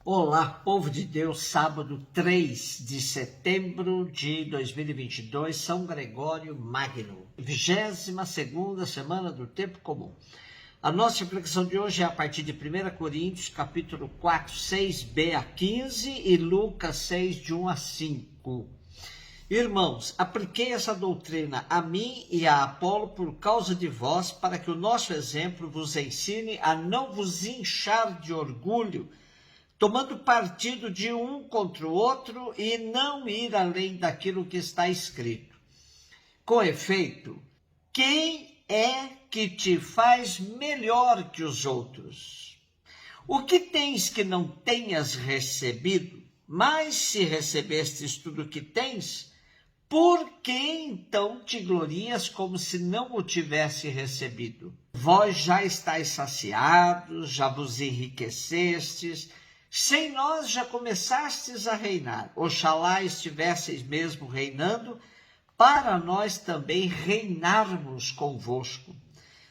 Olá, povo de Deus, sábado 3 de setembro de 2022, São Gregório Magno, 22ª semana do Tempo Comum. A nossa reflexão de hoje é a partir de 1 Coríntios, capítulo 4, 6b a 15 e Lucas 6, de 1 a 5. Irmãos, apliquei essa doutrina a mim e a Apolo por causa de vós, para que o nosso exemplo vos ensine a não vos inchar de orgulho, tomando partido de um contra o outro e não ir além daquilo que está escrito. Com efeito, quem é que te faz melhor que os outros? O que tens que não tenhas recebido? Mas se recebestes tudo o que tens, por que então te glorias como se não o tivesse recebido? Vós já estáis saciados, já vos enriquecestes, sem nós já começastes a reinar. Oxalá estivesseis mesmo reinando, para nós também reinarmos convosco.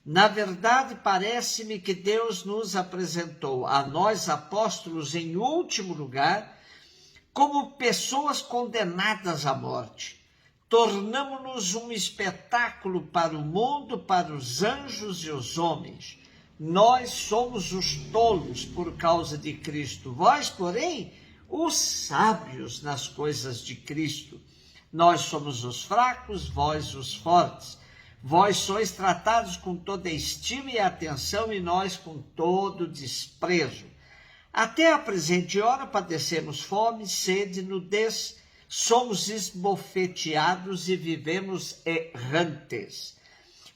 Na verdade, parece-me que Deus nos apresentou a nós apóstolos em último lugar como pessoas condenadas à morte. Tornamo-nos um espetáculo para o mundo, para os anjos e os homens. Nós somos os tolos por causa de Cristo, vós, porém, os sábios nas coisas de Cristo. Nós somos os fracos, vós os fortes. Vós sois tratados com toda estima e atenção, e nós com todo desprezo. Até a presente hora padecemos fome, sede, nudez, somos esbofeteados e vivemos errantes.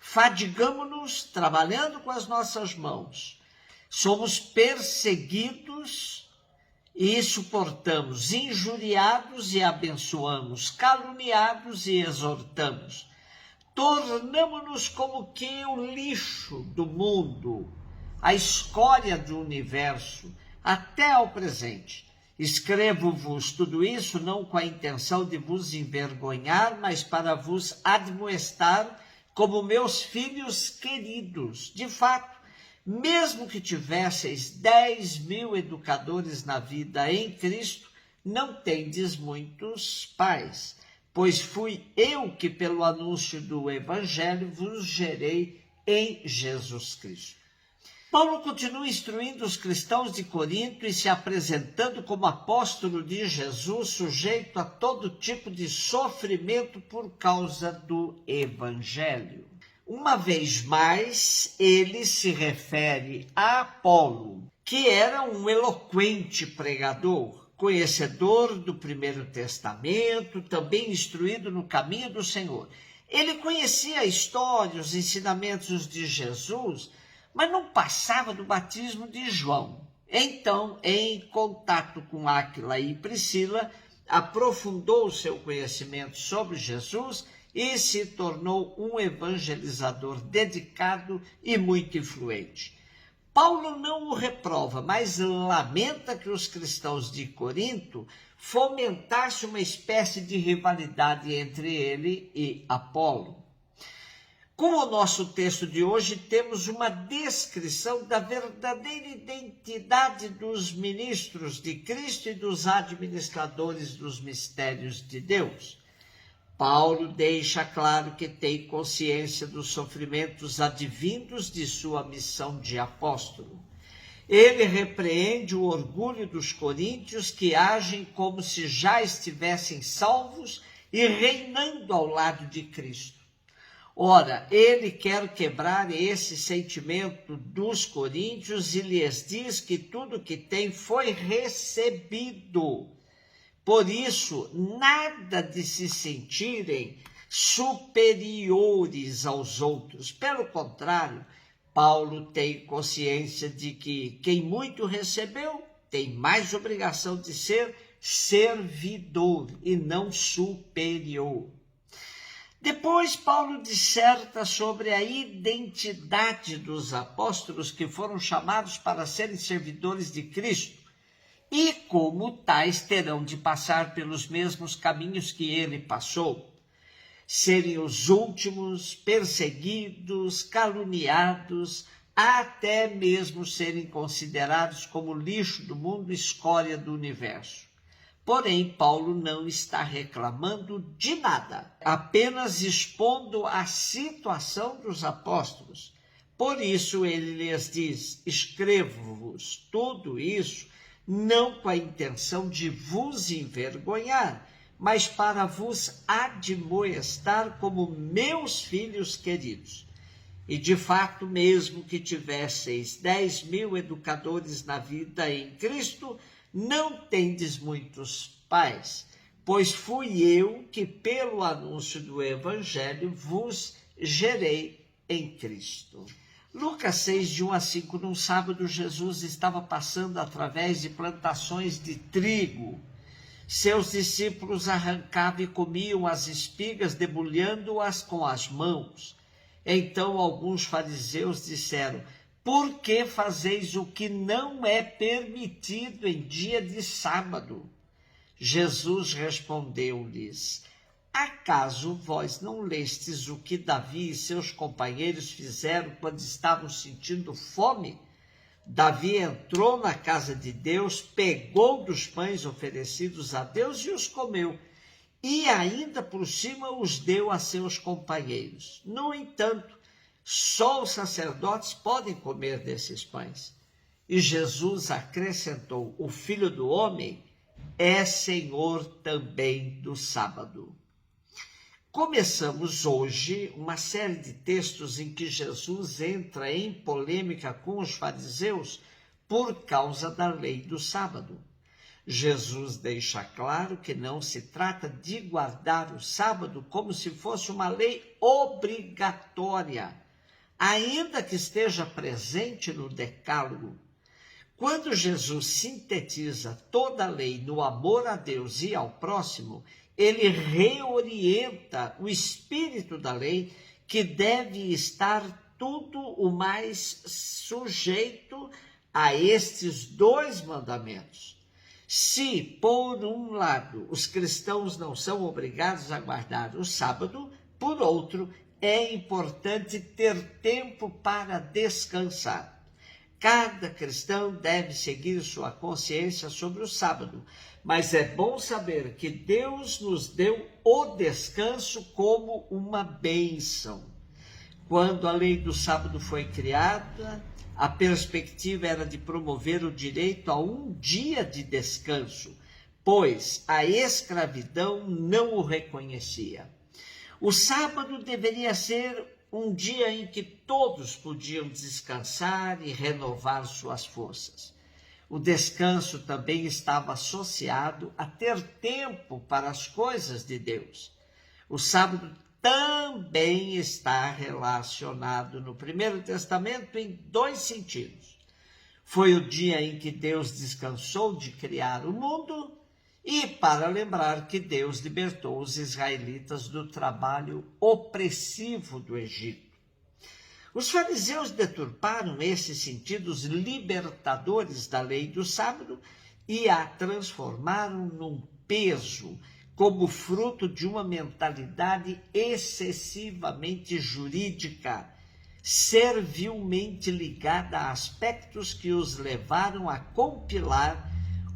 Fadigamo-nos trabalhando com as nossas mãos. Somos perseguidos e suportamos, injuriados e abençoamos, caluniados e exortamos. Tornamo-nos como que o lixo do mundo, a escória do universo, até ao presente. Escrevo-vos tudo isso não com a intenção de vos envergonhar, mas para vos admoestar como meus filhos queridos. De fato, mesmo que tivesseis 10.000 educadores na vida em Cristo, não tendes muitos pais, pois fui eu que pelo anúncio do Evangelho vos gerei em Jesus Cristo. Paulo continua instruindo os cristãos de Corinto e se apresentando como apóstolo de Jesus, sujeito a todo tipo de sofrimento por causa do Evangelho. Uma vez mais, ele se refere a Apolo, que era um eloquente pregador, conhecedor do Primeiro Testamento, também instruído no caminho do Senhor. Ele conhecia a história, os ensinamentos de Jesus, mas não passava do batismo de João. Então, em contato com Áquila e Priscila, aprofundou o seu conhecimento sobre Jesus e se tornou um evangelizador dedicado e muito influente. Paulo não o reprova, mas lamenta que os cristãos de Corinto fomentassem uma espécie de rivalidade entre ele e Apolo. Com o nosso texto de hoje, temos uma descrição da verdadeira identidade dos ministros de Cristo e dos administradores dos mistérios de Deus. Paulo deixa claro que tem consciência dos sofrimentos advindos de sua missão de apóstolo. Ele repreende o orgulho dos coríntios que agem como se já estivessem salvos e reinando ao lado de Cristo. Ora, ele quer quebrar esse sentimento dos coríntios e lhes diz que tudo que tem foi recebido. Por isso, nada de se sentirem superiores aos outros. Pelo contrário, Paulo tem consciência de que quem muito recebeu tem mais obrigação de ser servidor e não superior. Depois, Paulo disserta sobre a identidade dos apóstolos que foram chamados para serem servidores de Cristo e como tais terão de passar pelos mesmos caminhos que ele passou. Serem os últimos, perseguidos, caluniados, até mesmo serem considerados como lixo do mundo, escória do universo. Porém, Paulo não está reclamando de nada, apenas expondo a situação dos apóstolos. Por isso ele lhes diz: escrevo-vos tudo isso não com a intenção de vos envergonhar, mas para vos admoestar como meus filhos queridos. E de fato, mesmo que tivesseis 10.000 educadores na vida em Cristo, não tendes muitos pais, pois fui eu que, pelo anúncio do Evangelho, vos gerei em Cristo. Lucas 6, de 1 a 5, num sábado, Jesus estava passando através de plantações de trigo. Seus discípulos arrancavam e comiam as espigas, debulhando-as com as mãos. Então alguns fariseus disseram: por que fazeis o que não é permitido em dia de sábado? Jesus respondeu-lhes: acaso vós não lestes o que Davi e seus companheiros fizeram quando estavam sentindo fome? Davi entrou na casa de Deus, pegou dos pães oferecidos a Deus e os comeu, e ainda por cima os deu a seus companheiros. No entanto, só os sacerdotes podem comer desses pães. E Jesus acrescentou: o Filho do Homem é Senhor também do sábado. Começamos hoje uma série de textos em que Jesus entra em polêmica com os fariseus por causa da lei do sábado. Jesus deixa claro que não se trata de guardar o sábado como se fosse uma lei obrigatória, ainda que esteja presente no Decálogo. Quando Jesus sintetiza toda a lei no amor a Deus e ao próximo, ele reorienta o espírito da lei, que deve estar tudo o mais sujeito a estes dois mandamentos. Se, por um lado, os cristãos não são obrigados a guardar o sábado, por outro, é importante ter tempo para descansar. Cada cristão deve seguir sua consciência sobre o sábado, mas é bom saber que Deus nos deu o descanso como uma bênção. Quando a lei do sábado foi criada, a perspectiva era de promover o direito a um dia de descanso, pois a escravidão não o reconhecia. O sábado deveria ser um dia em que todos podiam descansar e renovar suas forças. O descanso também estava associado a ter tempo para as coisas de Deus. O sábado também está relacionado no Primeiro Testamento em dois sentidos. Foi o dia em que Deus descansou de criar o mundo e para lembrar que Deus libertou os israelitas do trabalho opressivo do Egito. Os fariseus deturparam esses sentidos libertadores da lei do sábado e a transformaram num peso, como fruto de uma mentalidade excessivamente jurídica, servilmente ligada a aspectos que os levaram a compilar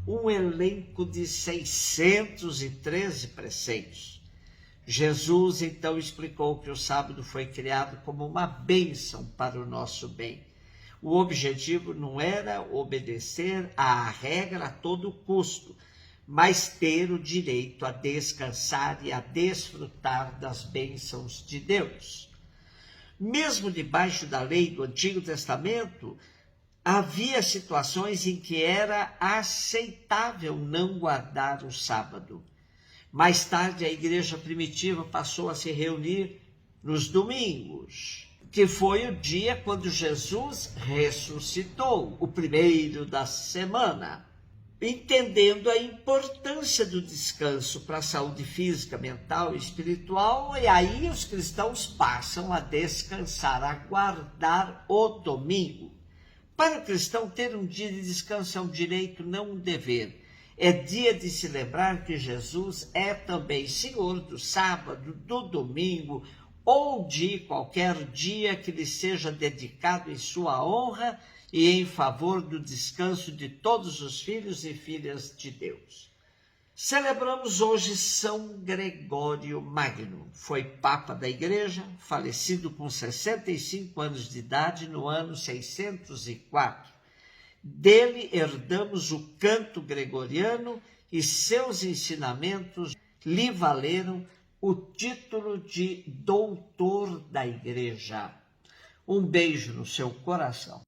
um elenco de 613 preceitos. Jesus então explicou que o sábado foi criado como uma bênção para o nosso bem. O objetivo não era obedecer à regra a todo custo, mas ter o direito a descansar e a desfrutar das bênçãos de Deus. Mesmo debaixo da lei do Antigo Testamento, havia situações em que era aceitável não guardar o sábado. Mais tarde, a igreja primitiva passou a se reunir nos domingos, que foi o dia quando Jesus ressuscitou, o primeiro da semana. Entendendo a importância do descanso para a saúde física, mental e espiritual, e aí os cristãos passam a descansar, a guardar o domingo. Para o cristão, ter um dia de descanso é um direito, não um dever. É dia de se lembrar que Jesus é também Senhor do sábado, do domingo, ou de qualquer dia que lhe seja dedicado em sua honra e em favor do descanso de todos os filhos e filhas de Deus. Celebramos hoje São Gregório Magno. Foi Papa da Igreja, falecido com 65 anos de idade no ano 604. Dele herdamos o canto gregoriano e seus ensinamentos lhe valeram o título de doutor da Igreja. Um beijo no seu coração.